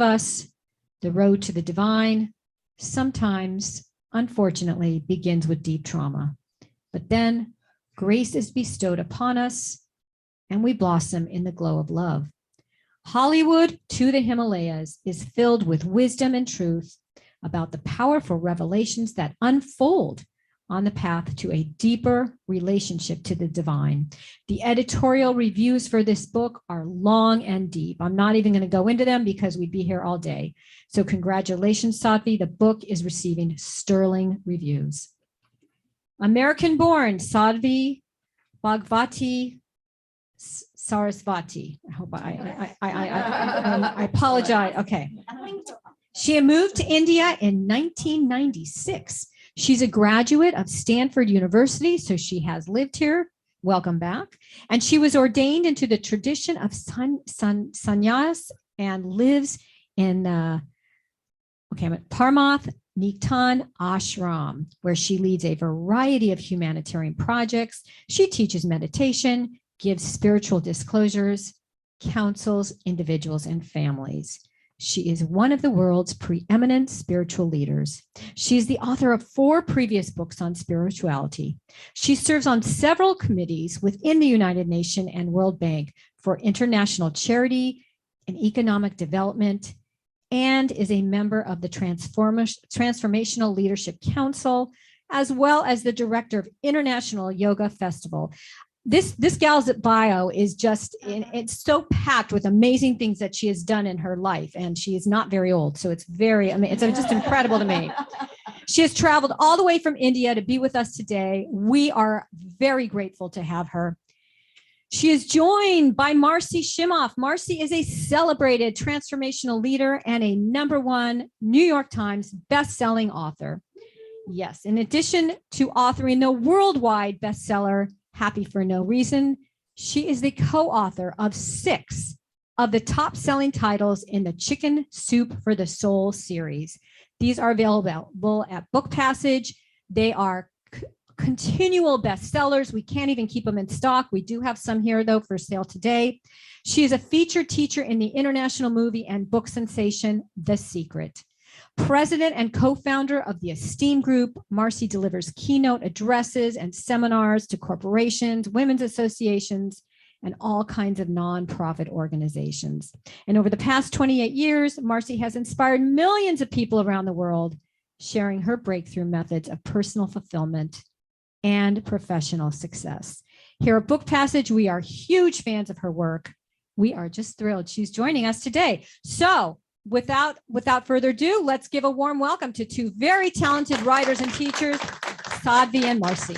us, the road to the divine sometimes, unfortunately, begins with deep trauma. But then grace is bestowed upon us and we blossom in the glow of love. Hollywood to the Himalayas is filled with wisdom and truth about the powerful revelations that unfold on the path to a deeper relationship to the divine. The editorial reviews for this book are long and deep. I'm not even going to go into them because we'd be here all day. So congratulations, Sadhvi. The book is receiving sterling reviews. American-born Sadhvi Bhagawati Saraswati. I hope I apologize. Okay. She moved to India in 1996. She's a graduate of Stanford University, so she has lived here. Welcome back. And she was ordained into the tradition of sannyas and lives in Parmarth, Niketan ashram, where she leads a variety of humanitarian projects. She teaches meditation, gives spiritual disclosures, counsels individuals and families. She is one of the world's preeminent spiritual leaders. She is the author of 4 previous books on spirituality. She serves on several committees within the United Nations and World Bank for international charity and economic development, and is a member of the Transformational Leadership Council, as well as the director of International Yoga Festival. This gal's bio is just, it's so packed with amazing things that she has done in her life, and she is not very old, so it's very, it's just incredible to me. She has traveled all the way from India to be with us today. We are very grateful to have her. She is joined by Marci Shimoff. Marci is a celebrated transformational leader and a #1 New York Times best-selling author. Yes, in addition to authoring the worldwide bestseller, Happy for No Reason, she is the co-author of 6 of the top-selling titles in the Chicken Soup for the Soul series. These are available at Book Passage. They are continual bestsellers. We can't even keep them in stock. We do have some here, though, for sale today. She is a featured teacher in the international movie and book sensation, The Secret. President and co-founder of the Esteem Group, Marci delivers keynote addresses and seminars to corporations, women's associations, and all kinds of nonprofit organizations. And over the past 28 years, Marci has inspired millions of people around the world, sharing her breakthrough methods of personal fulfillment and professional success. Here at Book Passage, we are huge fans of her work. We are just thrilled she's joining us today. So without further ado, let's give a warm welcome to 2 very talented writers and teachers, Sadhvi and Marci.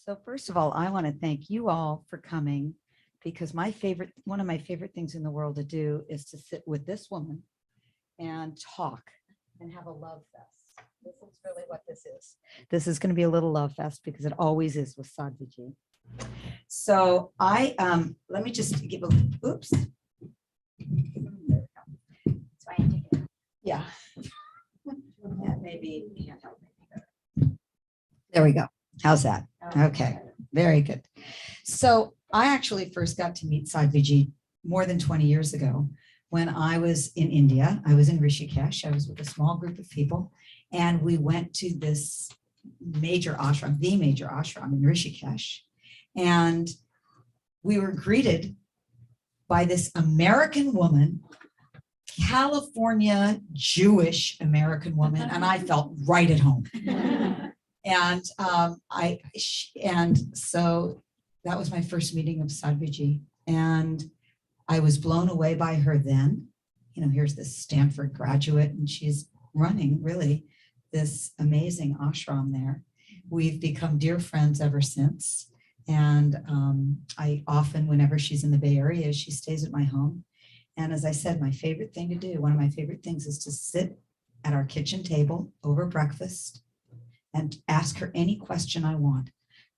So first of all, I want to thank you all for coming, because one of my favorite things in the world to do is to sit with this woman and talk and have a love fest. This is really what this is. This is going to be a little love fest, because it always is with Sadhviji. So let me just give a, oops. Yeah. That maybe can't help me. There we go. How's that? Okay, very good. So I actually first got to meet Sadhviji more than 20 years ago when I was in India. I was in Rishikesh. I was with a small group of people, and we went to this major ashram, the major ashram in Rishikesh. And we were greeted by this American woman, California Jewish American woman, and I felt right at home. And so that was my first meeting of Sadhviji, and I was blown away by her then. You know, here's this Stanford graduate, and she's running really this amazing ashram there. We've become dear friends ever since, and I often, whenever she's in the Bay Area, she stays at my home. And as I said, my favorite thing to do, one of my favorite things, is to sit at our kitchen table over breakfast and ask her any question I want.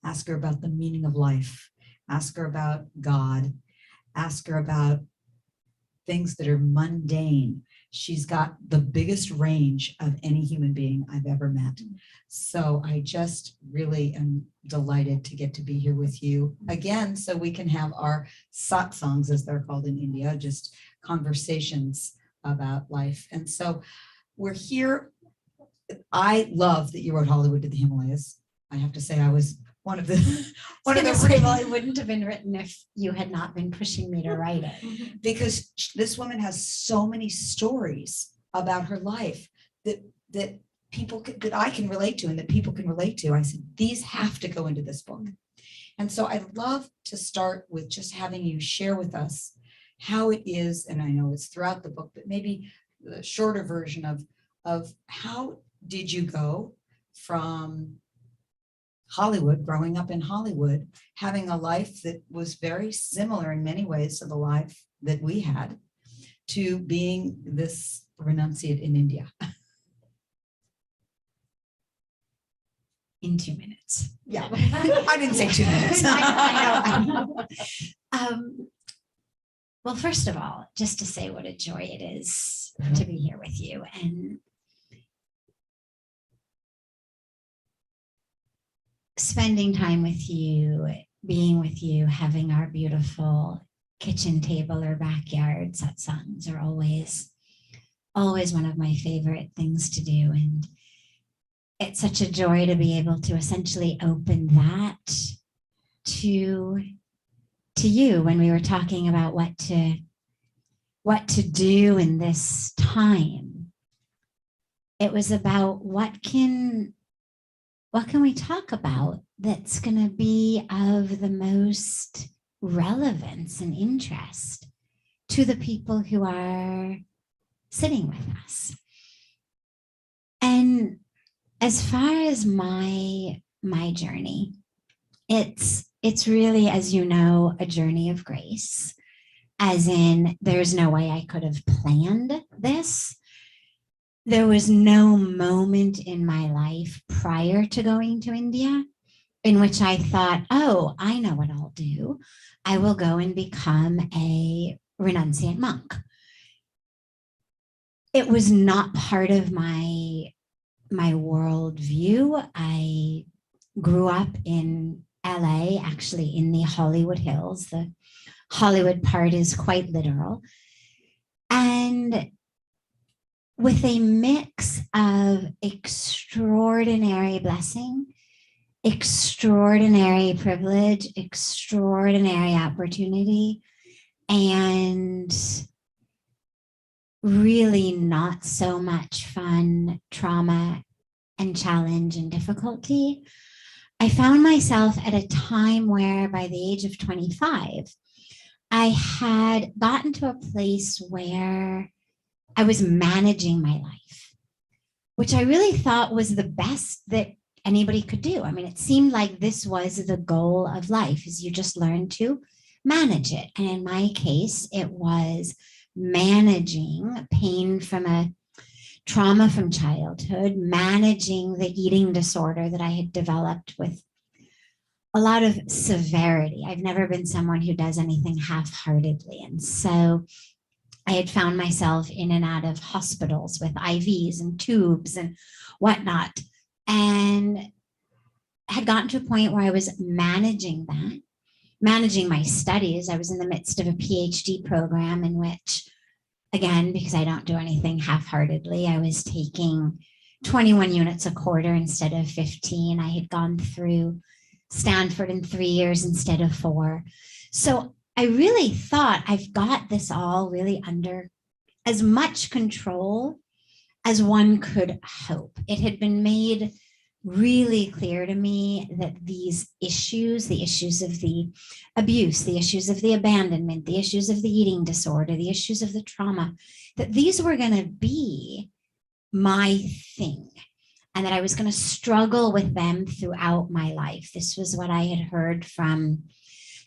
Ask her about the meaning of life. Ask her about God. Ask her about things that are mundane. She's got the biggest range of any human being I've ever met. So I just really am delighted to get to be here with you again, so we can have our satsangs, as they're called in India, just conversations about life. And so we're here. I love that you wrote Hollywood to the Himalayas. I have to say I was one of the well, it wouldn't have been written if you had not been pushing me to write it. Because this woman has so many stories about her life that people that I can relate to and that people can relate to. I said, these have to go into this book. And so I'd love to start with just having you share with us how it is, and I know it's throughout the book, but maybe the shorter version of how did you go from Hollywood, growing up in Hollywood, having a life that was very similar in many ways to the life that we had, to being this renunciate in India. In 2 minutes. Yeah, I didn't say 2 minutes. I know. Well, first of all, just to say what a joy it is to be here with you, and spending time with you, being with you, having our beautiful kitchen table or backyard satsangs are always one of my favorite things to do. And it's such a joy to be able to essentially open that to you when we were talking about what to do in this time. It was about what can we talk about that's going to be of the most relevance and interest to the people who are sitting with us. And as far as my journey, it's really, as you know, a journey of grace, as in there's no way I could have planned this. There was no moment in my life prior to going to India in which I thought, oh, I know what I'll do. I will go and become a renunciant monk. It was not part of my worldview. I grew up in LA, actually in the Hollywood Hills. The Hollywood part is quite literal. And with a mix of extraordinary blessing, extraordinary privilege, extraordinary opportunity, and really not so much fun, trauma, and challenge and difficulty, I found myself at a time where by the age of 25, I had gotten to a place where I was managing my life, which I really thought was the best that anybody could do. I mean, it seemed like this was the goal of life, is you just learn to manage it. And in my case, it was managing pain from a trauma from childhood, managing the eating disorder that I had developed with a lot of severity. I've never been someone who does anything half-heartedly. And so I had found myself in and out of hospitals with IVs and tubes and whatnot, and had gotten to a point where I was managing that, managing my studies. I was in the midst of a PhD program in which, again, because I don't do anything half-heartedly, I was taking 21 units a quarter instead of 15. I had gone through Stanford in 3 years instead of 4. So I really thought I've got this all really under as much control as one could hope. It had been made really clear to me that these issues, the issues of the abuse, the issues of the abandonment, the issues of the eating disorder, the issues of the trauma, that these were going to be my thing, and that I was going to struggle with them throughout my life. This was what I had heard from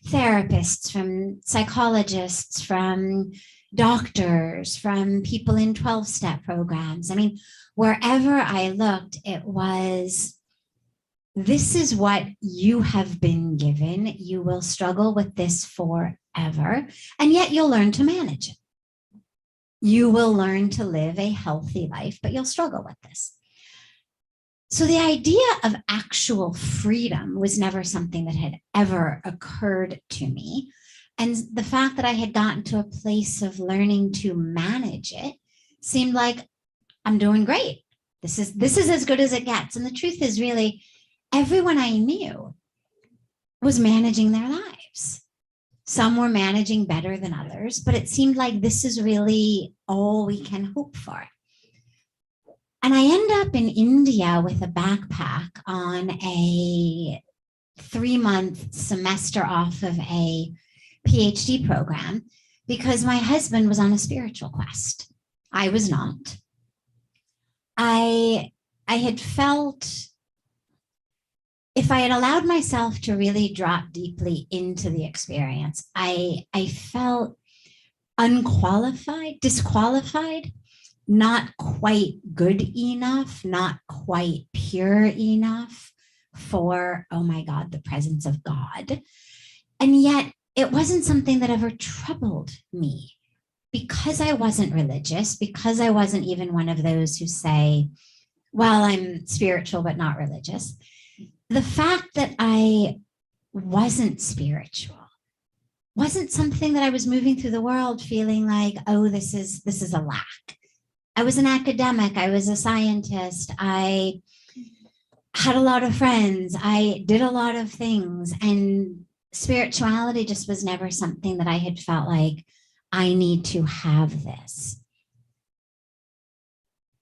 therapists, from psychologists, from doctors, from people in 12-step programs. I mean, wherever I looked, it was this is what you have been given. You will struggle with this forever, and yet you'll learn to manage it. You will learn to live a healthy life, but you'll struggle with this. So the idea of actual freedom was never something that had ever occurred to me. And the fact that I had gotten to a place of learning to manage it seemed like I'm doing great. This is as good as it gets. And the truth is, really, everyone I knew was managing their lives. Some were managing better than others, but it seemed like this is really all we can hope for. And I end up in India with a backpack on a 3-month semester off of a PhD program because my husband was on a spiritual quest. I was not. I had felt, if I had allowed myself to really drop deeply into the experience, I felt unqualified, disqualified, not quite good enough, not quite pure enough for, oh my God, the presence of God. And yet it wasn't something that ever troubled me because I wasn't religious, because I wasn't even one of those who say, well, I'm spiritual, but not religious. The fact that I wasn't spiritual wasn't something that I was moving through the world feeling like, oh, this is a lack. I was an academic. I was a scientist. I had a lot of friends. I did a lot of things. And spirituality just was never something that I had felt like I need to have this.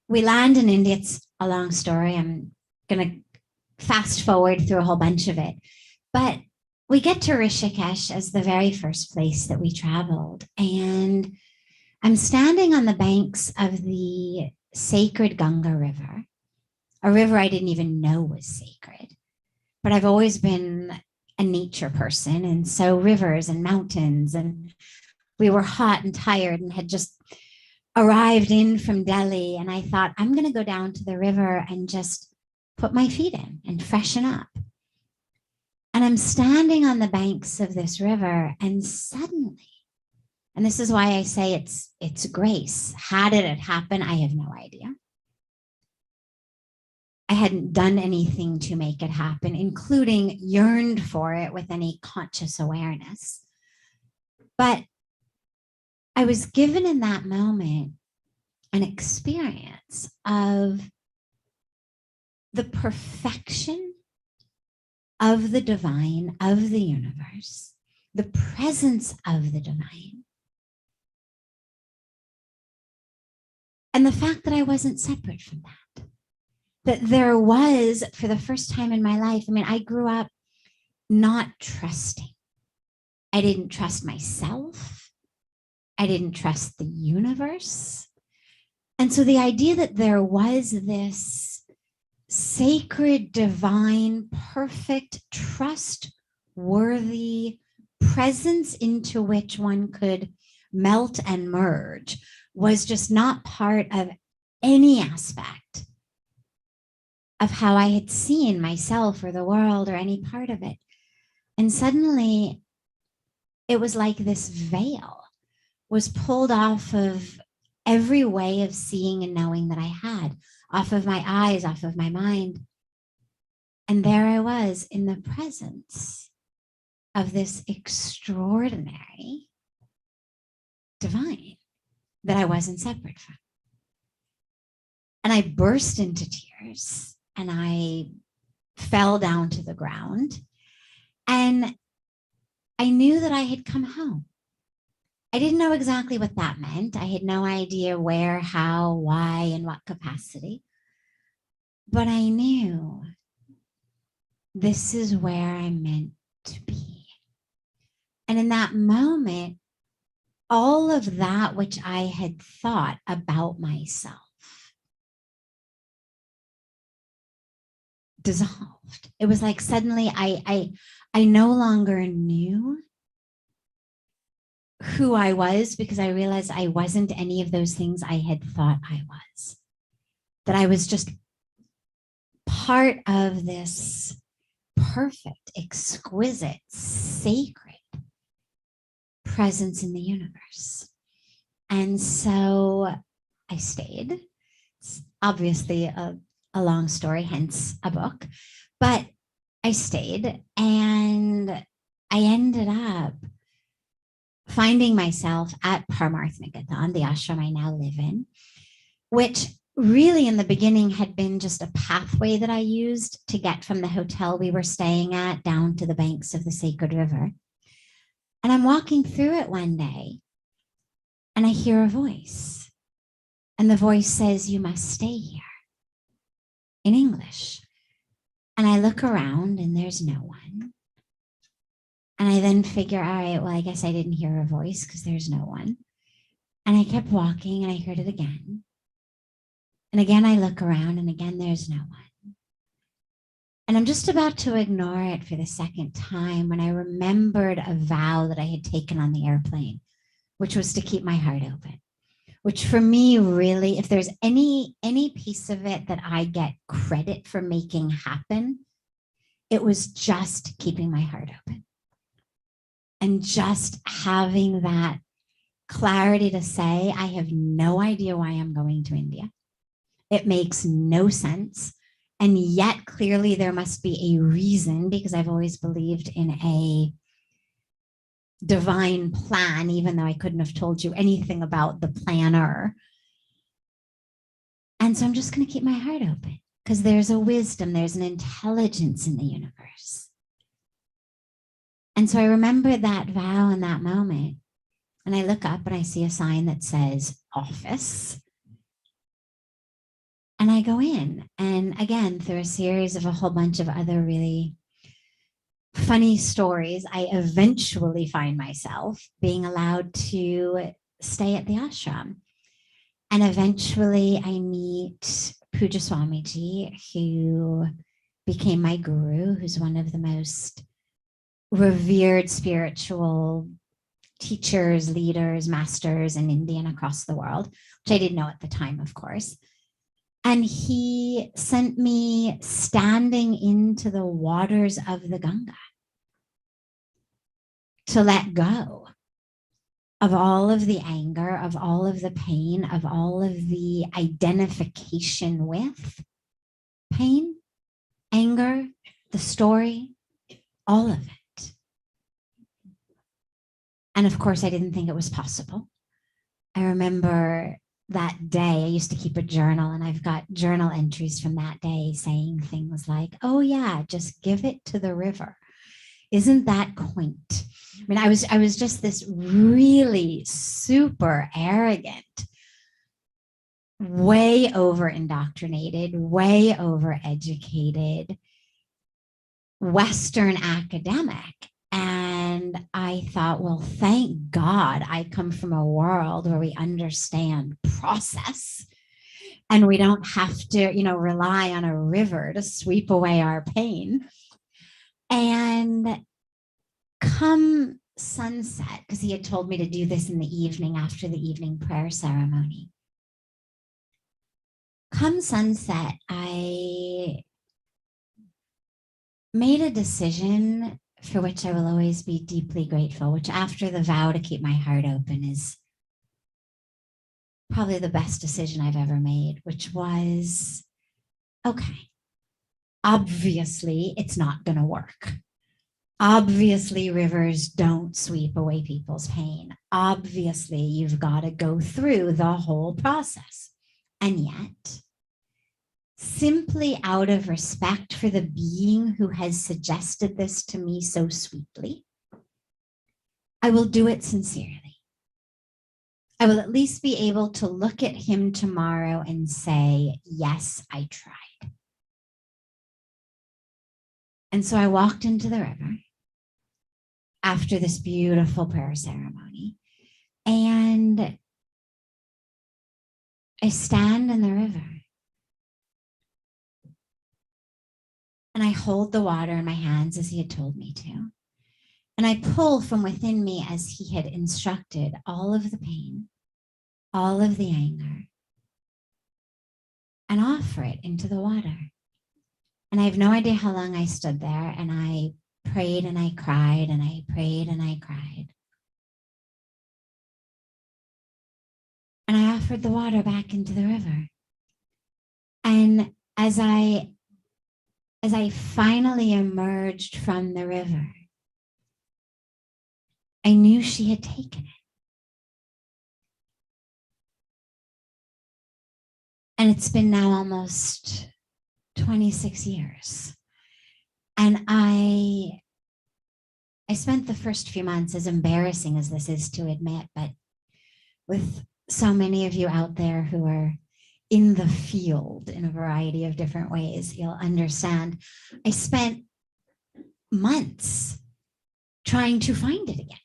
We land in India. It's a long story. I'm going to fast forward through a whole bunch of it. But we get to Rishikesh as the very first place that we traveled. And I'm standing on the banks of the sacred Ganga River, a river I didn't even know was sacred. But I've always been a nature person. And so rivers and mountains, and we were hot and tired and had just arrived in from Delhi. And I thought, I'm going to go down to the river and just put my feet in and freshen up. And I'm standing on the banks of this river, and suddenly, and this is why I say it's grace. How did it happen? I have no idea. I hadn't done anything to make it happen, including yearned for it with any conscious awareness. But I was given in that moment an experience of the perfection of the divine, of the universe, the presence of the divine. And the fact that I wasn't separate from that there was, for the first time in my life, I mean, I grew up not trusting. I didn't trust myself. I didn't trust the universe. And so the idea that there was this sacred, divine, perfect, trustworthy presence into which one could melt and merge was just not part of any aspect of how I had seen myself or the world or any part of it. And suddenly it was like this veil was pulled off of every way of seeing and knowing that I had, off of my eyes, off of my mind. And there I was in the presence of this extraordinary divine that I wasn't separate from. And I burst into tears and I fell down to the ground. And I knew that I had come home. I didn't know exactly what that meant. I had no idea where, how, why, in what capacity. But I knew this is where I'm meant to be. And in that moment, all of that which I had thought about myself dissolved. It was like suddenly I no longer knew who I was, because I realized I wasn't any of those things I had thought I was. That I was just part of this perfect, exquisite, sacred presence in the universe. And so I stayed. It's obviously a long story, hence a book, but I stayed and I ended up finding myself at Parmarth, Niketan, the ashram I now live in, which really in the beginning had been just a pathway that I used to get from the hotel we were staying at down to the banks of the sacred river. And I'm walking through it one day and I hear a voice. And the voice says, "You must stay here," in English. And I look around and there's no one. And I then figure, all right, well, I guess I didn't hear a voice because there's no one. And I kept walking and I heard it again. And again, I look around and again, there's no one. And I'm just about to ignore it for the second time when I remembered a vow that I had taken on the airplane, which was to keep my heart open, which for me, really, if there's any piece of it that I get credit for making happen, it was just keeping my heart open and just having that clarity to say, I have no idea why I'm going to India. It makes no sense. And yet clearly there must be a reason, because I've always believed in a divine plan, even though I couldn't have told you anything about the planner. And so I'm just going to keep my heart open because there's a wisdom, there's an intelligence in the universe. And so I remember that vow in that moment. And I look up and I see a sign that says office. And I go in. And again, through a series of a whole bunch of other really funny stories, I eventually find myself being allowed to stay at the ashram. And eventually I meet Puja Swamiji, who became my guru, who's one of the most revered spiritual teachers, leaders, masters in India and across the world, which I didn't know at the time, of course. And he sent me standing into the waters of the Ganga to let go of all of the anger, of all of the pain, of all of the identification with pain, anger, the story, all of it. And of course, I didn't think it was possible. I remember that day, I used to keep a journal, and I've got journal entries from that day saying things like, oh yeah, just give it to the river. Isn't that quaint? I mean, I was just this really super arrogant, way over indoctrinated, way over educated Western academic. And I thought, well, thank God I come from a world where we understand process and we don't have to, rely on a river to sweep away our pain. And come sunset, because he had told me to do this in the evening after the evening prayer ceremony. Come sunset, I made a decision for which I will always be deeply grateful, which after the vow to keep my heart open is probably the best decision I've ever made, which was, okay, obviously it's not going to work. Obviously rivers don't sweep away people's pain. Obviously you've got to go through the whole process. And yet, simply out of respect for the being who has suggested this to me so sweetly, I will do it sincerely. I will at least be able to look at him tomorrow and say, yes, I tried. And so I walked into the river after this beautiful prayer ceremony, and I stand in the river. And I hold the water in my hands as he had told me to. And I pull from within me as he had instructed all of the pain, all of the anger, and offer it into the water. And I have no idea how long I stood there, and I prayed and I cried and I prayed and I cried. And I offered the water back into the river. And as I finally emerged from the river, I knew she had taken it. And it's been now almost 26 years. And I spent the first few months, as embarrassing as this is to admit, but with so many of you out there who are in the field in a variety of different ways, you'll understand. I spent months trying to find it again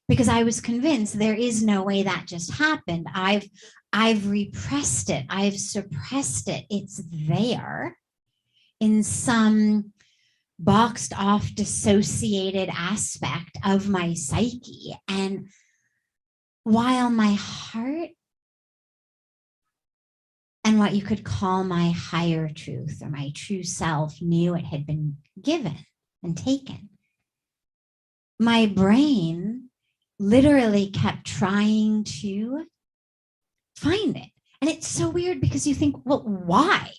because I was convinced there is no way that just happened. I've repressed it. I've suppressed it. It's there in some boxed off, dissociated aspect of my psyche. And while my heart and what you could call my higher truth or my true self knew it had been given and taken, my brain literally kept trying to find it. And it's so weird because you think, well, why?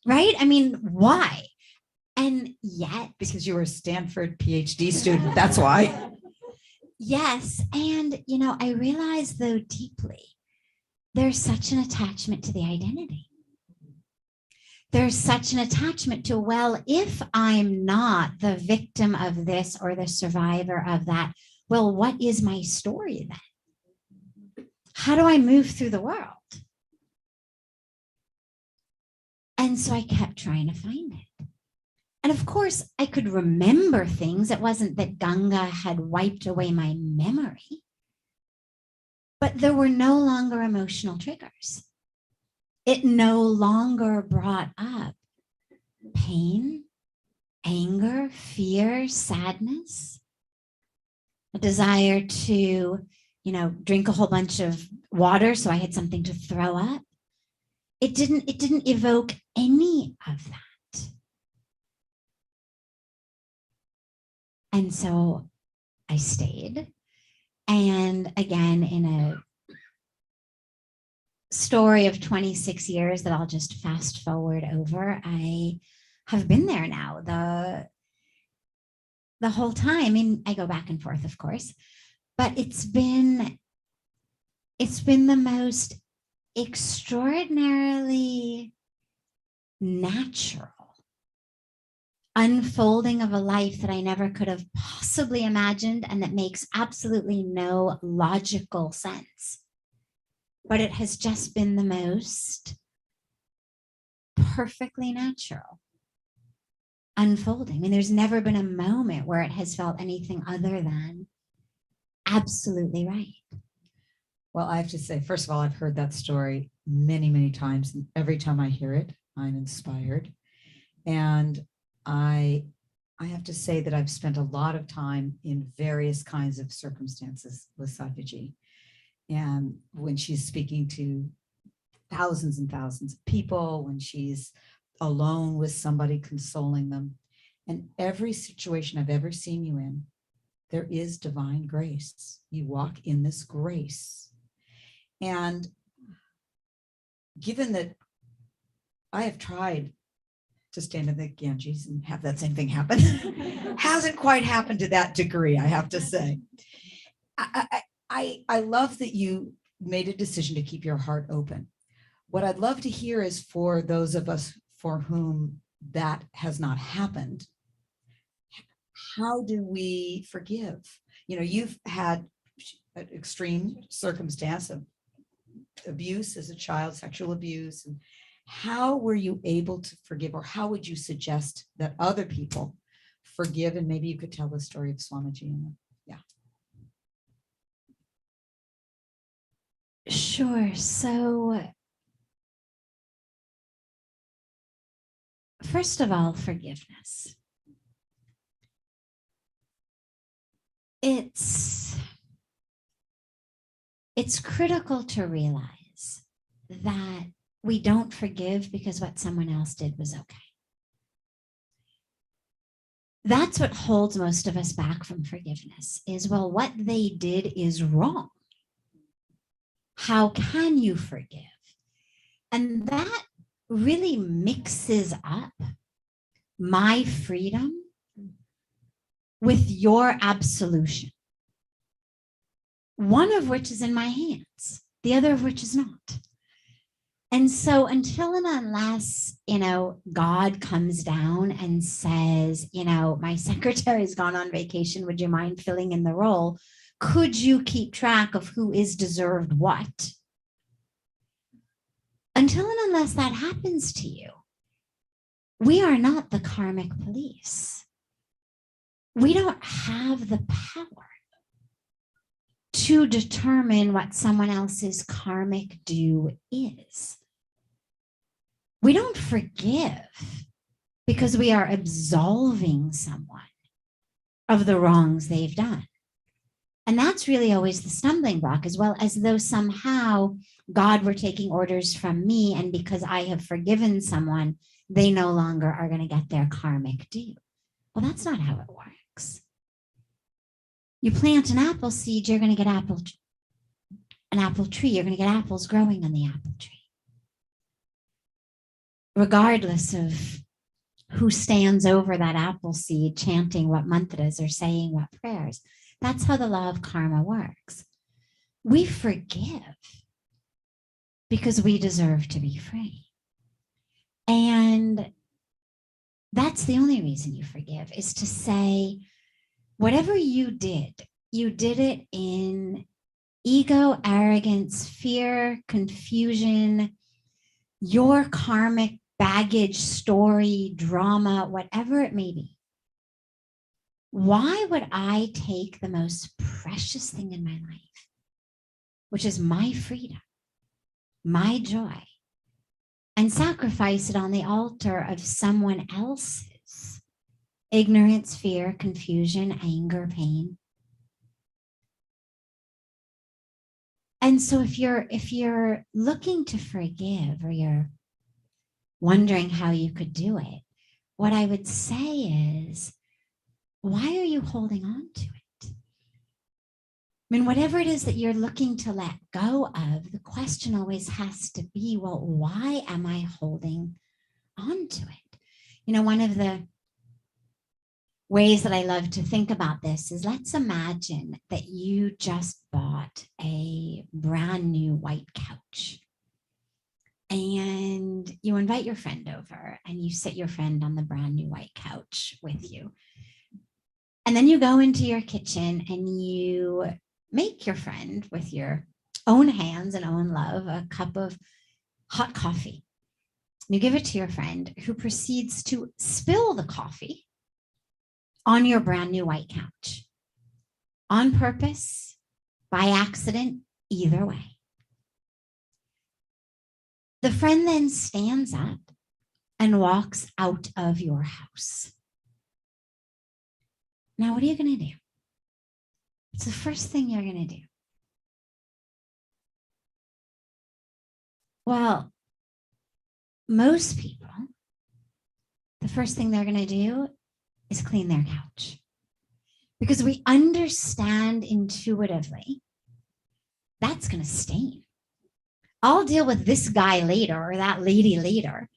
Right? I mean, why? And yet, because you were a Stanford PhD student, that's why. Yes. And, I realized though deeply, there's such an attachment to the identity. There's such an attachment to, well, if I'm not the victim of this or the survivor of that, well, what is my story then? How do I move through the world? And so I kept trying to find it. And of course, I could remember things. It wasn't that Ganga had wiped away my memory, but there were no longer emotional triggers. It no longer brought up pain, anger, fear, sadness, a desire to, drink a whole bunch of water so I had something to throw up. It didn't evoke any of that. And so I stayed. And again, in a story of 26 years that I'll just fast forward over, I have been there now the whole time. I mean, I go back and forth, of course, but it's been the most extraordinarily natural unfolding of a life that I never could have possibly imagined and that makes absolutely no logical sense. But it has just been the most perfectly natural unfolding. I mean, there's never been a moment where it has felt anything other than absolutely right. Well, I have to say, first of all, I've heard that story many, many times. And every time I hear it, I'm inspired. And I have to say that I've spent a lot of time in various kinds of circumstances with Sadhviji. And when she's speaking to thousands and thousands of people, when she's alone with somebody consoling them, and every situation I've ever seen you in, there is divine grace. You walk in this grace. And given that I have tried to stand in the Ganges and have that same thing happen, hasn't quite happened to that degree, I have to say. I love that you made a decision to keep your heart open. What I'd love to hear is for those of us for whom that has not happened, how do we forgive? You've had an extreme circumstance of abuse as a child, sexual abuse. And how were you able to forgive, or how would you suggest that other people forgive? And maybe you could tell the story of Swamiji. Yeah. Sure. So first of all, forgiveness. It's critical to realize that we don't forgive because what someone else did was okay. that's what holds most of us back from forgiveness is, well, what they did is wrong. How can you forgive? And that really mixes up my freedom with your absolution, one of which is in my hands, the other of which is not. And so until and unless, God comes down and says, my secretary's gone on vacation, would you mind filling in the role? Could you keep track of who is deserved what? Until and unless that happens to you, we are not the karmic police. We don't have the power to determine what someone else's karmic due is. We don't forgive because we are absolving someone of the wrongs they've done. And that's really always the stumbling block, as well, as though somehow God were taking orders from me, and because I have forgiven someone, they no longer are going to get their karmic due. Well, that's not how it works. You plant an apple seed, you're going to get an apple tree. You're going to get apples growing on the apple tree. Regardless of who stands over that apple seed chanting what mantras or saying what prayers. That's how the law of karma works. We forgive because we deserve to be free. And that's the only reason you forgive, is to say, whatever you did it in ego, arrogance, fear, confusion, your karmic baggage, story, drama, whatever it may be. Why would I take the most precious thing in my life, which is my freedom, my joy, and sacrifice it on the altar of someone else's ignorance, fear, confusion, anger, pain? And so if you're looking to forgive, or you're wondering how you could do it, what I would say is, why are you holding on to it? I mean, whatever it is that you're looking to let go of, the question always has to be, well, why am I holding on to it? One of the ways that I love to think about this is, let's imagine that you just bought a brand new white couch. And you invite your friend over, and you sit your friend on the brand new white couch with you. And then you go into your kitchen and you make your friend, with your own hands and own love, a cup of hot coffee. You give it to your friend, who proceeds to spill the coffee on your brand new white couch, on purpose, by accident, either way. The friend then stands up and walks out of your house. Now, what are you going to do? It's the first thing you're going to do. Well, most people, the first thing they're going to do is clean their couch, because we understand intuitively that's going to stain. I'll deal with this guy later, or that lady later.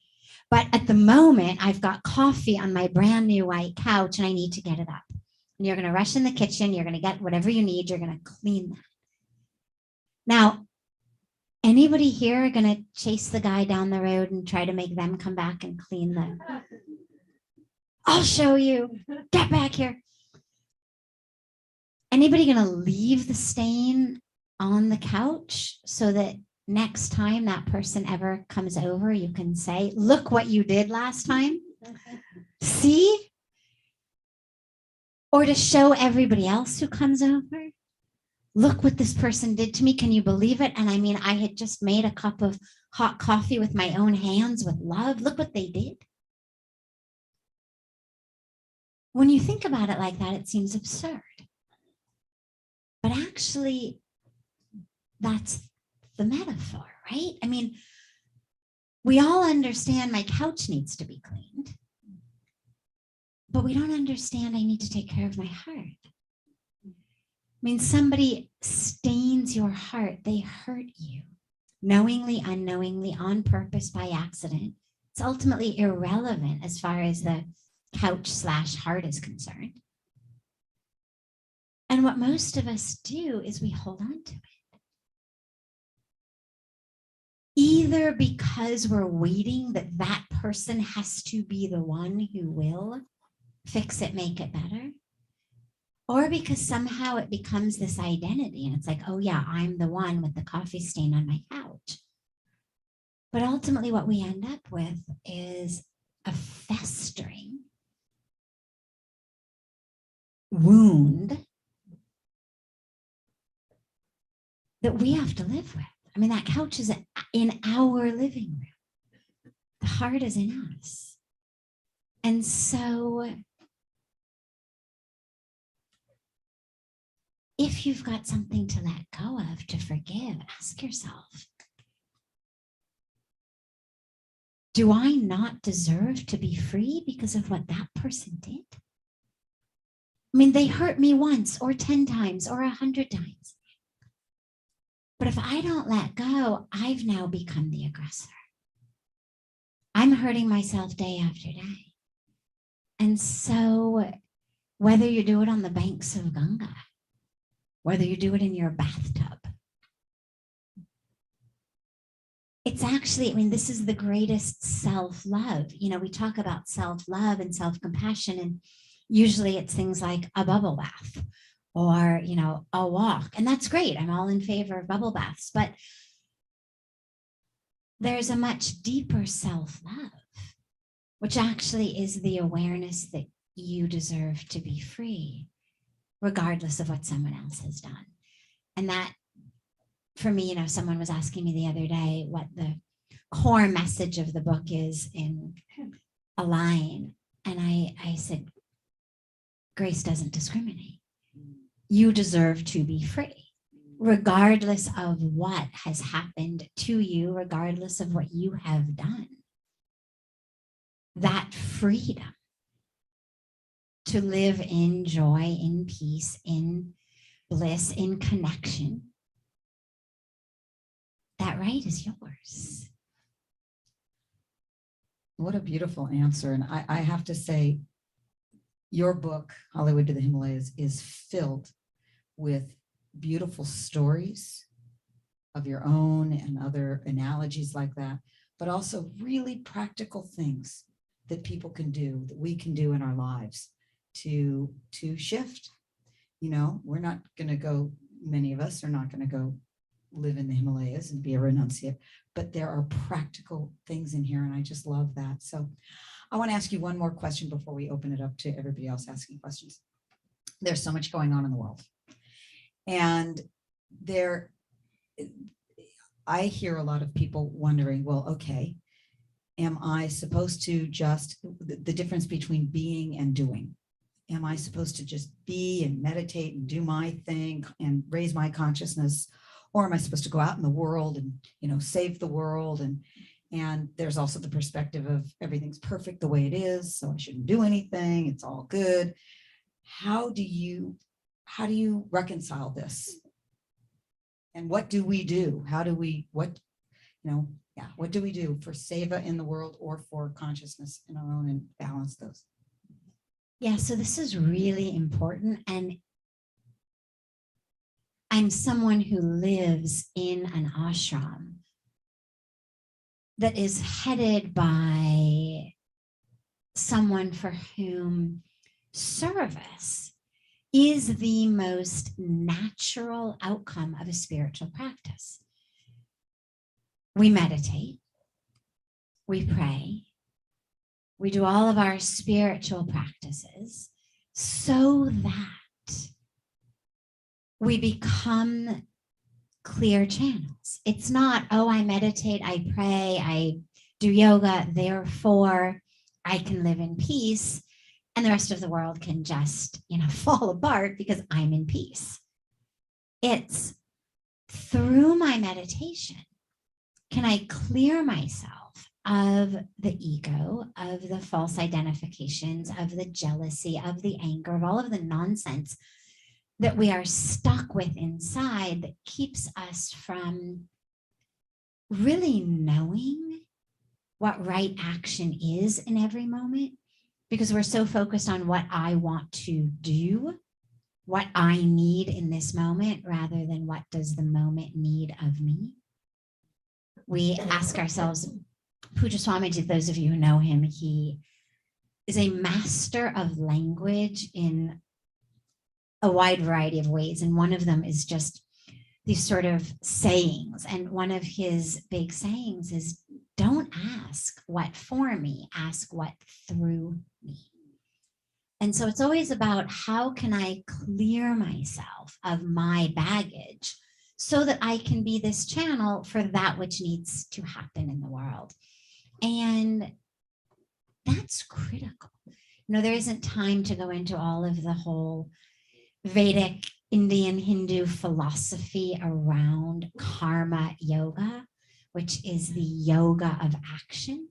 But at the moment, I've got coffee on my brand new white couch and I need to get it up. And you're going to rush in the kitchen. You're going to get whatever you need. You're going to clean that. Now, anybody here going to chase the guy down the road and try to make them come back and clean the... I'll show you. Get back here. Anybody going to leave the stain on the couch so that next time that person ever comes over, you can say, look what you did last time. See? Or to show everybody else who comes over, look what this person did to me. Can you believe it? And I mean, I had just made a cup of hot coffee with my own hands with love. Look what they did. When you think about it like that, it seems absurd. But actually, that's the metaphor, right? I mean, we all understand my couch needs to be cleaned. but we don't understand I need to take care of my heart. I mean, somebody stains your heart, they hurt you, knowingly, unknowingly, on purpose, by accident. It's ultimately irrelevant as far as the couch/heart is concerned. And what most of us do is we hold on to it. Either because we're waiting that that person has to be the one who will fix it, make it better, or because somehow it becomes this identity and it's like, oh yeah, I'm the one with the coffee stain on my couch. But ultimately what we end up with is a festering wound that we have to live with. I mean, that couch is in our living room. The heart is in us. And so if you've got something to let go of, to forgive, ask yourself, do I not deserve to be free because of what that person did? I mean, they hurt me once or 10 times or 100 times. But if I don't let go, I've now become the aggressor. I'm hurting myself day after day. And so whether you do it on the banks of Ganga, whether you do it in your bathtub, it's actually, I mean, this is the greatest self-love. You know, we talk about self-love and self-compassion, and usually it's things like a bubble bath or, you know, a walk. And that's great. I'm all in favor of bubble baths, but there's a much deeper self-love, which actually is the awareness that you deserve to be free, regardless of what someone else has done. And that, for me, you know, someone was asking me the other day what the core message of the book is in a line. And I said, grace doesn't discriminate. You deserve to be free, regardless of what has happened to you, regardless of what you have done. That freedom to live in joy, in peace, in bliss, in connection, that right is yours. What a beautiful answer. And I have to say, your book, Hollywood to the Himalayas, is filled with beautiful stories of your own and other analogies like that, but also really practical things that people can do, that we can do in our lives to shift. You know, we're not going to go, many of us are not going to go live in the Himalayas and be a renunciate, but there are practical things in here, and I just love that. So I want to ask you one more question before we open it up to everybody else asking questions. There's so much going on in the world. And I hear a lot of people wondering, well, okay, am I supposed to just, the difference between being and doing? Am I supposed to just be and meditate and do my thing and raise my consciousness? Or am I supposed to go out in the world and, you know, save the world? And there's also the perspective of everything's perfect the way it is, so I shouldn't do anything. It's all good. How do you reconcile this? And what do we do? What do we do for seva in the world or for consciousness in our own, and balance those? Yeah, so this is really important. And I'm someone who lives in an ashram that is headed by someone for whom service is the most natural outcome of a spiritual practice. We meditate, we pray, we do all of our spiritual practices so that we become clear channels. It's not, oh, I meditate, I pray, I do yoga, therefore I can live in peace, and the rest of the world can just, you know, fall apart because I'm in peace. It's through my meditation, can I clear myself of the ego, of the false identifications, of the jealousy, of the anger, of all of the nonsense that we are stuck with inside that keeps us from really knowing what right action is in every moment, because we're so focused on what I want to do, what I need in this moment, rather than what does the moment need of me. We ask ourselves, Puja Swamiji, those of you who know him, he is a master of language in a wide variety of ways. And one of them is just these sort of sayings. And one of his big sayings is, don't ask what for me, ask what through me. And so it's always about how can I clear myself of my baggage so that I can be this channel for that which needs to happen in the world. And that's critical. There isn't time to go into all of the whole Vedic, Indian, Hindu philosophy around karma yoga, which is the yoga of action,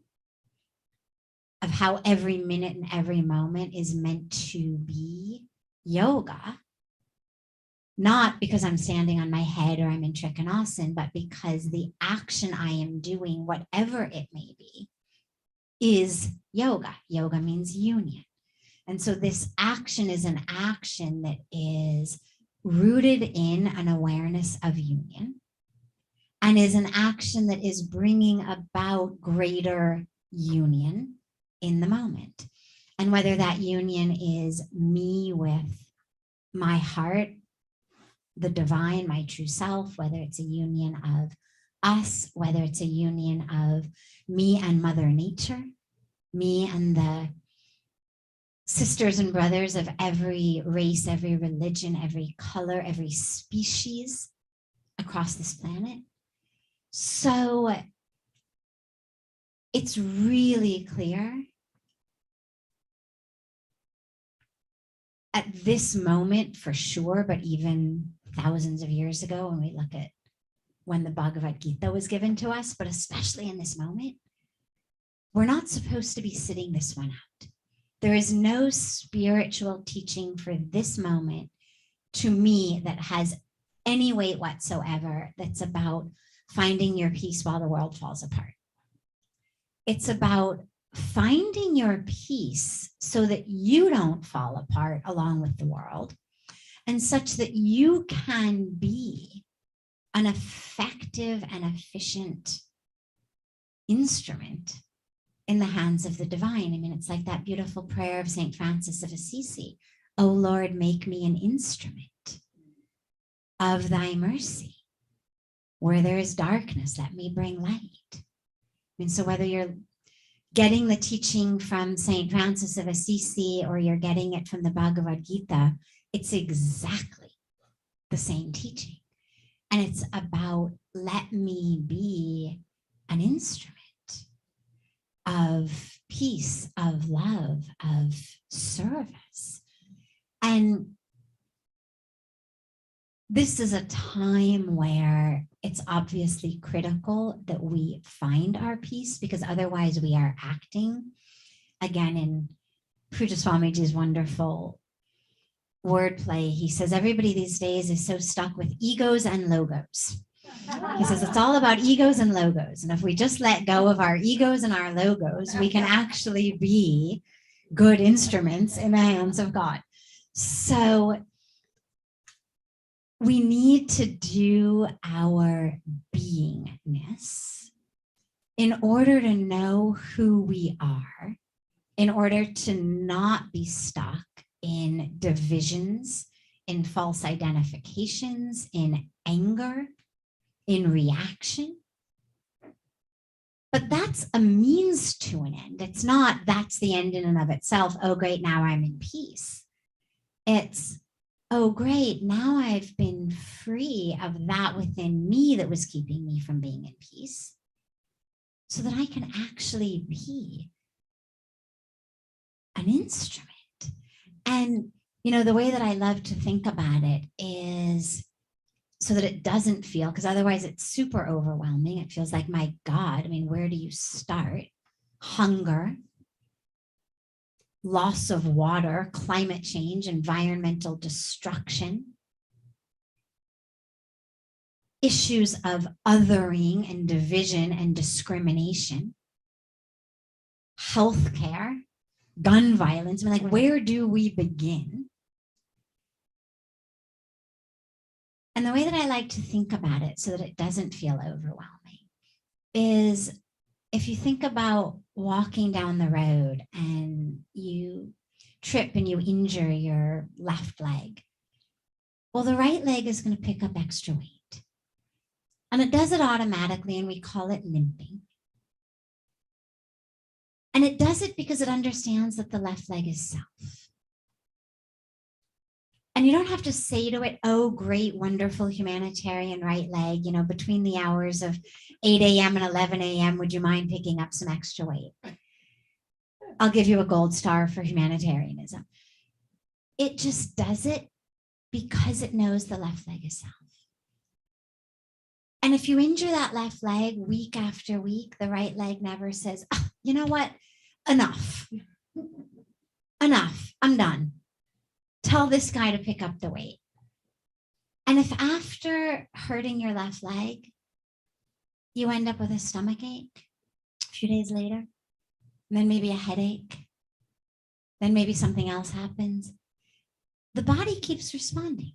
of how every minute and every moment is meant to be yoga, not because I'm standing on my head or I'm in Trikonasana, but because the action I am doing, whatever it may be, is yoga. Yoga means union. And so this action is an action that is rooted in an awareness of union and is an action that is bringing about greater union in the moment. And whether that union is me with my heart, the divine, my true self, whether it's a union of us, whether it's a union of me and Mother Nature, me and the sisters and brothers of every race, every religion, every color, every species across this planet. So it's really clear at this moment for sure, but even thousands of years ago when we look at when the Bhagavad Gita was given to us, but especially in this moment, we're not supposed to be sitting this one out. There is no spiritual teaching for this moment to me that has any weight whatsoever that's about finding your peace while the world falls apart. It's about finding your peace so that you don't fall apart along with the world, and such that you can be an effective and efficient instrument in the hands of the divine. I mean, it's like that beautiful prayer of St. Francis of Assisi. Oh Lord, make me an instrument of thy mercy. Where there is darkness, let me bring light. I mean, so whether you're getting the teaching from St. Francis of Assisi or you're getting it from the Bhagavad Gita, it's exactly the same teaching. And it's about, let me be an instrument of peace, of love, of service. And this is a time where it's obviously critical that we find our peace, because otherwise we are acting, again, in Puja Swamiji's wonderful wordplay. He says, everybody these days is so stuck with egos and logos. He says, it's all about egos and logos. And if we just let go of our egos and our logos, we can actually be good instruments in the hands of God. So we need to do our beingness in order to know who we are, in order to not be stuck in divisions, in false identifications, in anger, in reaction. But that's a means to an end. It's not, that's the end in and of itself. Oh, great, now I'm in peace. It's, oh, great, now I've been free of that within me that was keeping me from being in peace, so that I can actually be an instrument. And, the way that I love to think about it is, so that it doesn't feel, because otherwise it's super overwhelming. It feels like, my God, I mean, where do you start? Hunger, loss of water, climate change, environmental destruction, issues of othering and division and discrimination, healthcare, gun violence. I mean, like, where do we begin? And the way that I like to think about it so that it doesn't feel overwhelming is, if you think about walking down the road and you trip and you injure your left leg, well, the right leg is going to pick up extra weight. And it does it automatically, and we call it limping. And it does it because it understands that the left leg is self. And you don't have to say to it, oh, great, wonderful humanitarian right leg, you know, between the hours of 8 a.m. and 11 a.m., would you mind picking up some extra weight? I'll give you a gold star for humanitarianism. It just does it because it knows the left leg is self. And if you injure that left leg week after week, the right leg never says, oh, you know what? Enough. Enough. I'm done. Tell this guy to pick up the weight. And if after hurting your left leg, you end up with a stomach ache a few days later, and then maybe a headache, then maybe something else happens, the body keeps responding.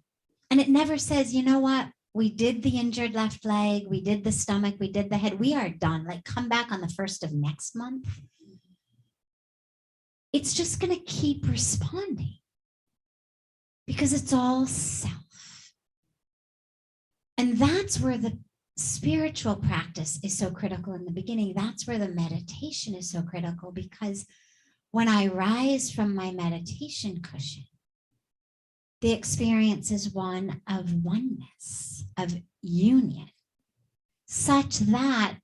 And it never says, you know what? We did the injured left leg, we did the stomach, we did the head, we are done. Like, come back on the 1st of next month. It's just going to keep responding because it's all self. And that's where the spiritual practice is so critical in the beginning. That's where the meditation is so critical, because when I rise from my meditation cushion, the experience is one of oneness, of union, such that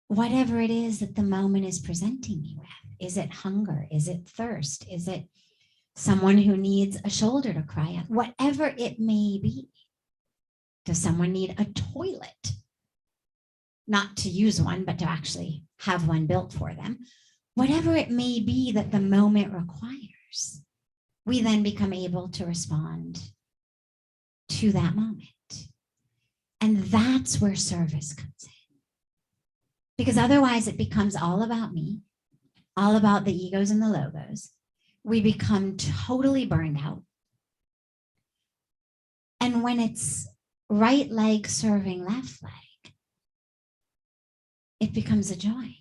whatever it is that the moment is presenting me with, is it hunger? Is it thirst? Is it someone who needs a shoulder to cry on? Whatever it may be. Does someone need a toilet? Not to use one, but to actually have one built for them. Whatever it may be that the moment requires, we then become able to respond to that moment. And that's where service comes in. Because otherwise it becomes all about me, all about the egos and the logos. We become totally burned out. And when it's right leg serving left leg, it becomes a joy,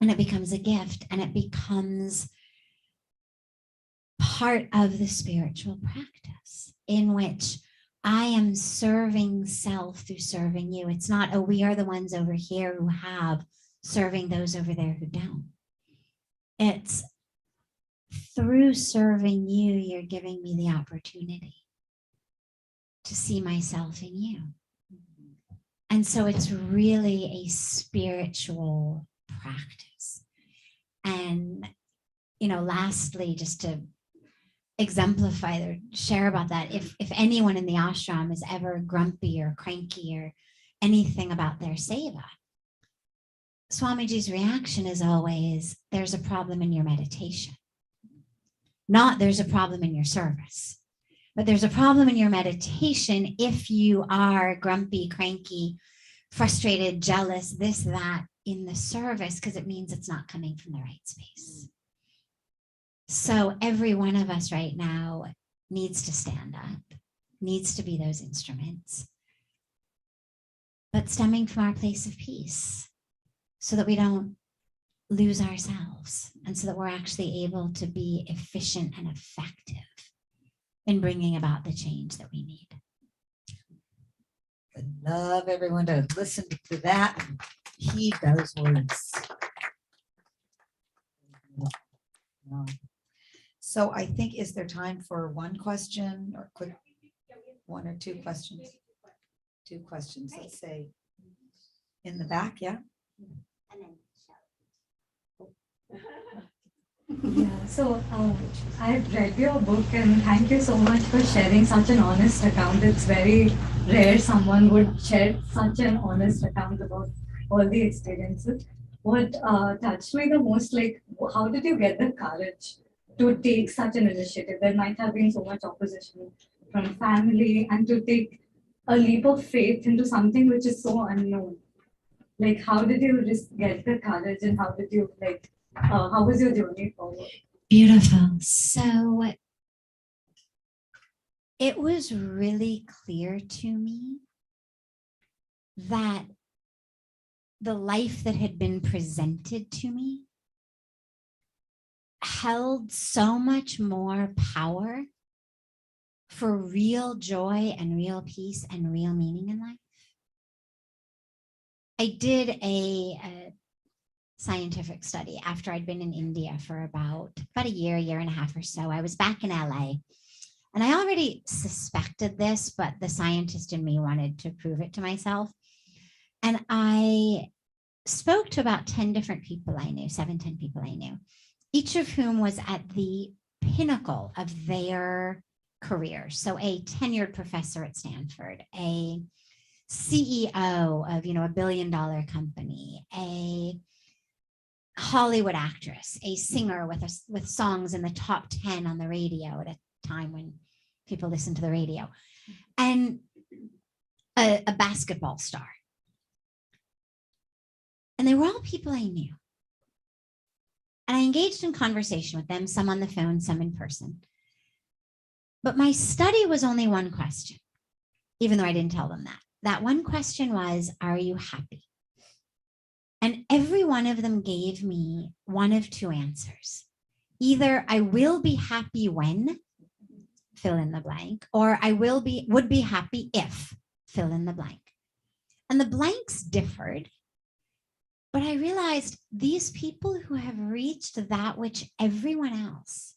and it becomes a gift, and it becomes part of the spiritual practice in which I am serving self through serving you. It's not, oh, we are the ones over here who have, serving those over there who don't. It's through serving you, you're giving me the opportunity to see myself in you. And so it's really a spiritual practice. And, you know, lastly, just to exemplify or share about that, if anyone in the ashram is ever grumpy or cranky or anything about their seva, Swamiji's reaction is always, there's a problem in your meditation. Not there's a problem in your service, but there's a problem in your meditation if you are grumpy, cranky, frustrated, jealous, this, that in the service, because it means it's not coming from the right space. So every one of us right now needs to stand up, needs to be those instruments, but stemming from our place of peace so that we don't lose ourselves, and so that we're actually able to be efficient and effective in bringing about the change that we need. I'd love everyone to listen to that and heed those words. So I think, is there time for one question or quick, one or two questions? Two questions, let's say in the back, yeah? Yeah, so I've read your book and thank you so much for sharing such an honest account. It's very rare someone would share such an honest account about all the experiences. What touched me the most, like, how did you get the courage to take such an initiative? There might have been so much opposition from family, and to take a leap of faith into something which is so unknown. Like, how did you just get the courage, and how did you how was your journey forward? Beautiful. So it was really clear to me that the life that had been presented to me held so much more power for real joy and real peace and real meaning in life. I did a scientific study after I'd been in India for about a year and a half or so. I was back in LA and I already suspected this, but the scientist in me wanted to prove it to myself. And I spoke to about 10 different people I knew, 10 people I knew, each of whom was at the pinnacle of their career. So a tenured professor at Stanford, a CEO of, $1 billion company, a Hollywood actress, a singer with songs in the top 10 on the radio at a time when people listen to the radio, and a basketball star. And they were all people I knew. And I engaged in conversation with them, some on the phone, some in person. But my study was only one question, even though I didn't tell them that. That one question was, are you happy? And every one of them gave me one of two answers. Either I will be happy when, fill in the blank, or I would be happy if, fill in the blank. And the blanks differed. But I realized these people who have reached that which everyone else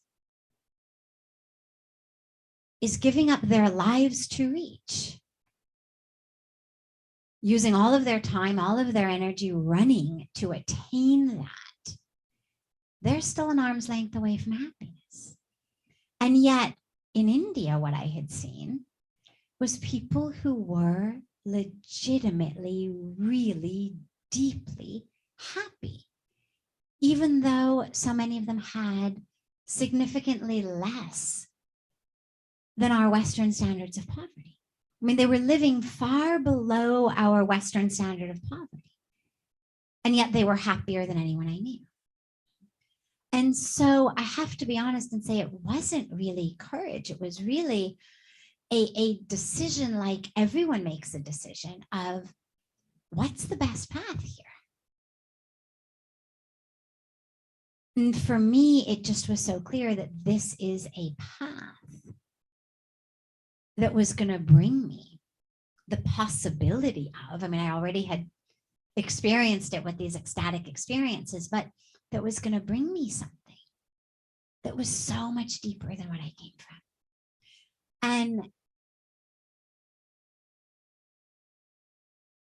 is giving up their lives to reach, using all of their time, all of their energy running to attain that, they're still an arm's length away from happiness. And yet in India, what I had seen was people who were legitimately, really deeply happy, even though so many of them had significantly less than our Western standards of poverty. I mean, they were living far below our Western standard of poverty, and yet they were happier than anyone I knew. And so I have to be honest and say it wasn't really courage. It was really a decision, like everyone makes a decision of what's the best path here. And for me, it just was so clear that this is a path that was going to bring me the possibility of, I mean, I already had experienced it with these ecstatic experiences, but that was going to bring me something that was so much deeper than what I came from. And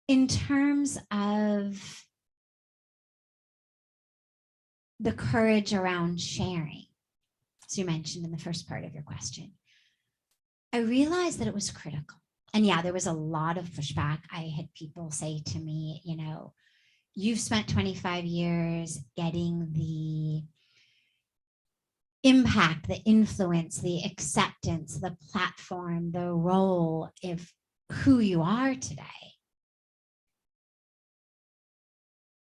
in terms of the courage around sharing, as you mentioned in the first part of your question, I realized that it was critical. And yeah, there was a lot of pushback. I had people say to me, you've spent 25 years getting the impact, the influence, the acceptance, the platform, the role of who you are today.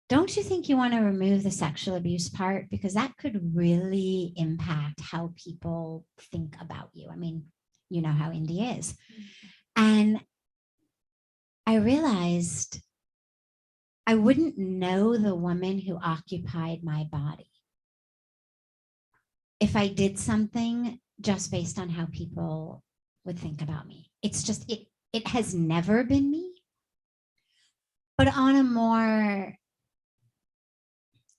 Don't you think you want to remove the sexual abuse part? Because that could really impact how people think about you. I mean, you know how India is. And I realized I wouldn't know the woman who occupied my body if I did something just based on how people would think about me. It's just, it has never been me. But on a more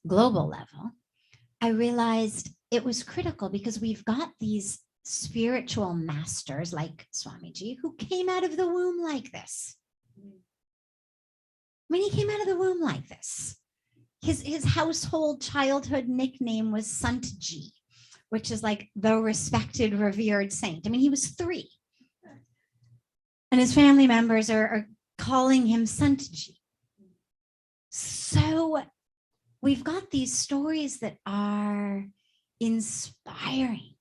global level, I realized it was critical because we've got these spiritual masters like Swamiji who came out of the womb like this. I mean, he came out of the womb like this. his household childhood nickname was Sadhviji, which is like the respected, revered saint. I mean, he was 3. And his family members are calling him Sadhviji. So we've got these stories that are inspiring,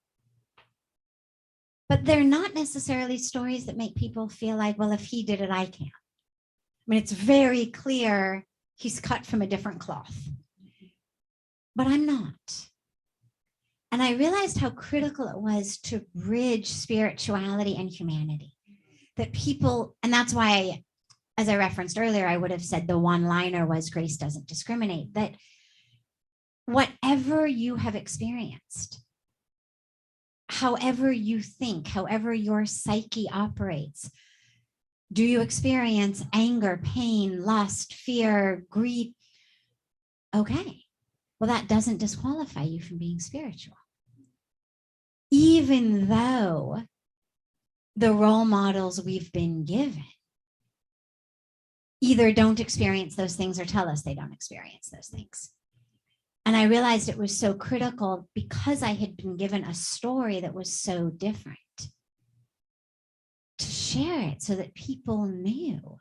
but they're not necessarily stories that make people feel like, well, if he did it, I can. I mean, it's very clear he's cut from a different cloth, but I'm not. And I realized how critical it was to bridge spirituality and humanity. That people, and that's why, as I referenced earlier, I would have said the one-liner was grace doesn't discriminate, that whatever you have experienced, however you think, however your psyche operates, do you experience anger, pain, lust, fear, greed? Okay, well, that doesn't disqualify you from being spiritual. Even though the role models we've been given either don't experience those things or tell us they don't experience those things. And I realized it was so critical because I had been given a story that was so different to share it so that people knew,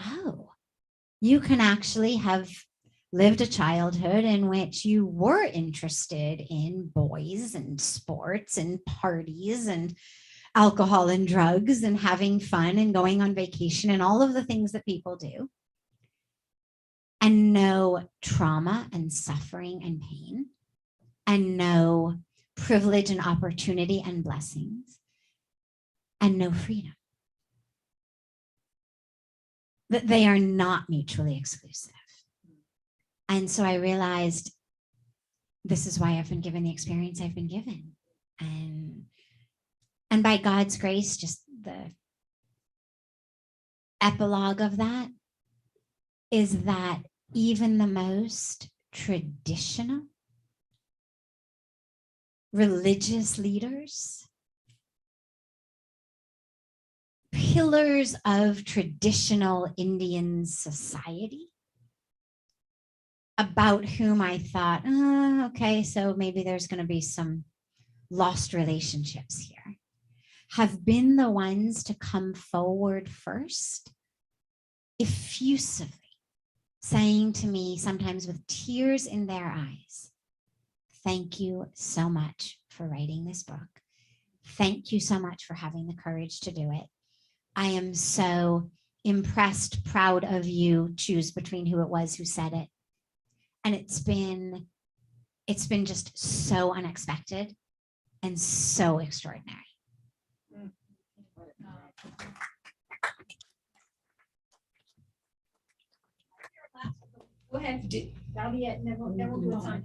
oh, you can actually have lived a childhood in which you were interested in boys and sports and parties and alcohol and drugs and having fun and going on vacation and all of the things that people do, and no trauma and suffering and pain, and no privilege and opportunity and blessings, and no freedom. That they are not mutually exclusive. And so I realized this is why I've been given the experience I've been given. And by God's grace, just the epilogue of that is that even the most traditional religious leaders, pillars of traditional Indian society, about whom I thought, oh, okay, so maybe there's going to be some lost relationships here, have been the ones to come forward first, effusively, saying to me, sometimes with tears in their eyes, thank you so much for writing this book. Thank you so much for having the courage to do it. I am so impressed, proud of you, choose between who it was who said it. And it's been just so unexpected and so extraordinary. Go ahead. That'll be it. And then we'll do a sign.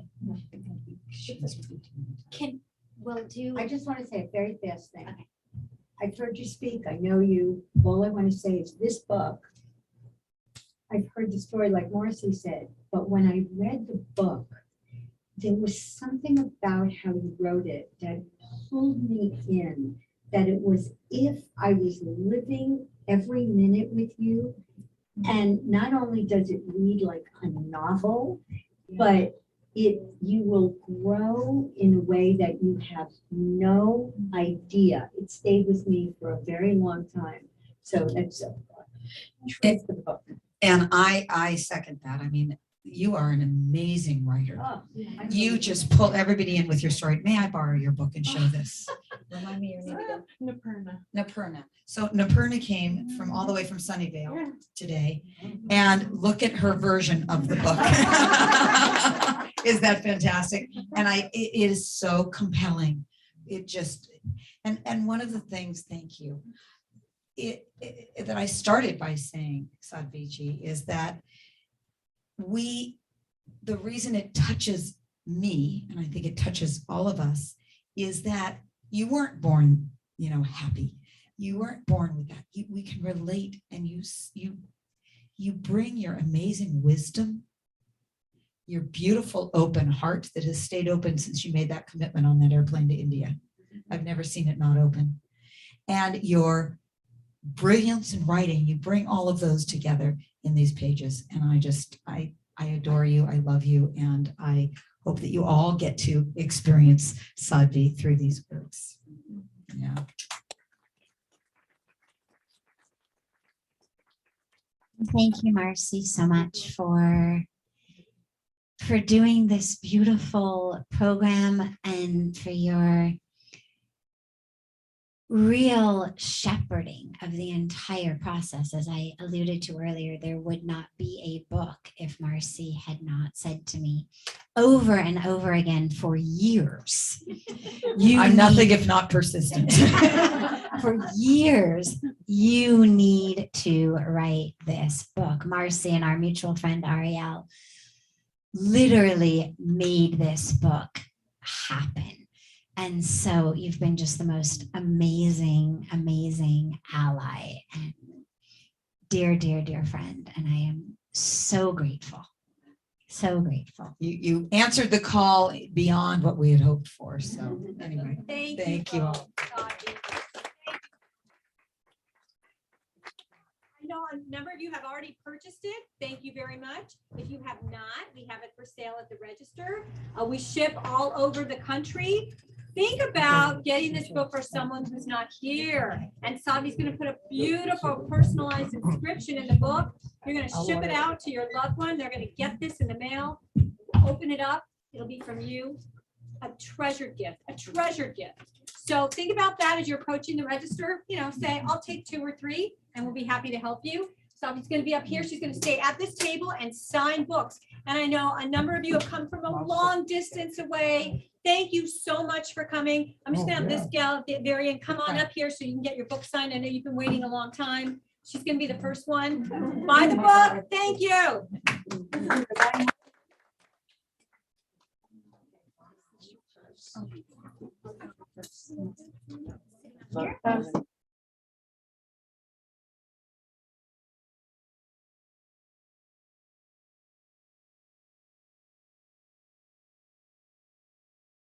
I just want to say a very fast thing. Okay. I've heard you speak. I know you. All I want to say is this book. I've heard the story like Marci said, but when I read the book, there was something about how you wrote it that pulled me in, that it was if I was living every minute with you. And not only does it read like a novel, but you will grow in a way that you have no idea. It stayed with me for a very long time. So that's It's the book. And I second that. I mean, you are an amazing writer. Oh, You just pull everybody in with your story. May I borrow your book and show this? Remind me your name again. Napurna. Napurna. So Napurna came from all the way from Sunnyvale today, and look at her version of the book. Is that fantastic? And it is so compelling. It just, and one of the things, thank you, that I started by saying, Sadhviji, is that the reason it touches me, and I think it touches all of us, is that you weren't born, happy. You weren't born with that. We can relate, and you bring your amazing wisdom, your beautiful open heart that has stayed open since you made that commitment on that airplane to India. I've never seen it not open. And your brilliance in writing, you bring all of those together in these pages. And I adore you. I love you. And I hope that you all get to experience Sadhvi through these works. Yeah. Thank you, Marci, so much for doing this beautiful program and for your real shepherding of the entire process. As I alluded to earlier, there would not be a book if Marci had not said to me over and over again for years. I'm nothing if not persistent. For years, you need to write this book. Marci and our mutual friend Ariel literally made this book happen. And so you've been just the most amazing, amazing ally and dear, dear, dear friend. And I am so grateful. So grateful. You answered the call beyond what we had hoped for. So anyway, thank you all. I know a number of you have already purchased it. Thank you very much. If you have not, we have it for sale at the register. We ship all over the country. Think about getting this book for someone who's not here. And Sadhvi's going to put a beautiful personalized inscription in the book. You're going to ship it out to your loved one. They're going to get this in the mail. Open it up. It'll be from you. A treasured gift, a treasured gift. So think about that as you're approaching the register. You know, say, I'll take 2 or 3 and we'll be happy to help you. Sadhvi's going to be up here. She's going to stay at this table and sign books. And I know a number of you have come from a long distance away. Thank you so much for coming. I'm just going to have this gal, Varian, come on up here so you can get your book signed. I know you've been waiting a long time. She's going to be the first one. Buy the book. Thank you.